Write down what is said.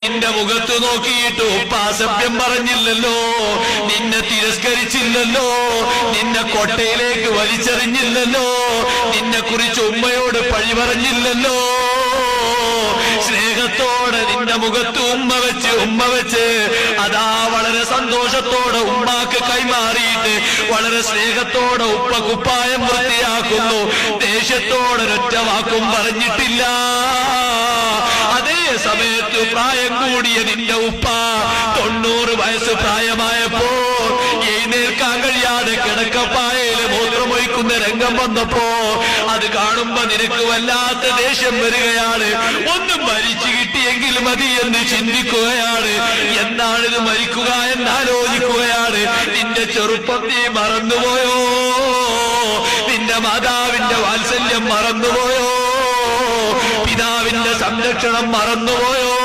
നിന്റെ മുഖത്ത് നോക്കിയിട്ട് ഉപ്പാസഭ്യം പറഞ്ഞില്ലല്ലോ, നിന്നെ തിരസ്കരിച്ചില്ലല്ലോ, നിന്നെ കൊട്ടയിലേക്ക് വലിച്ചെറിഞ്ഞില്ലല്ലോ, നിന്നെ കുറിച്ച് ഉമ്മയോട് പഴി പറഞ്ഞില്ലല്ലോ. സ്നേഹത്തോടെ നിന്റെ മുഖത്ത് ഉമ്മ വെച്ച് അതാ വളരെ സന്തോഷത്തോടെ ഉമ്മാക്ക് കൈമാറിയിട്ട് വളരെ സ്നേഹത്തോടെ ഉപ്പ കുപ്പായം വൃത്തിയാക്കുന്നു. ദേഷ്യത്തോടെ ഒരൊറ്റ വാക്കും പറഞ്ഞിട്ടില്ല. അതേ സമയത്ത് പ്രായം കൂടിയ നിന്റെ ഉപ്പ 90 വയസ്സ് പ്രായമായപ്പോ എഴുന്നേൽക്കാൻ കഴിയാതെ കിടക്കപ്പായയില് മൂത്രമൊഴിക്കുന്ന രംഗം വന്നപ്പോ അത് കാണുമ്പോ നിനക്ക് വല്ലാത്ത ദേഷ്യം വരികയാണ്. ഒന്ന് മരിച്ചു കിട്ടിയെങ്കിൽ മതി എന്ന് ചിന്തിക്കുകയാണ്. എന്നാണിത് മരിക്കുക എന്നാലോചിക്കുകയാണ്. നിന്റെ ചെറുപ്പം നീ മറന്നുപോയോ? നിന്റെ മാതാവിന്റെ വാത്സല്യം മറന്നുപോയോ? പിതാവിന്റെ സംരക്ഷണം മറന്നുപോയോ?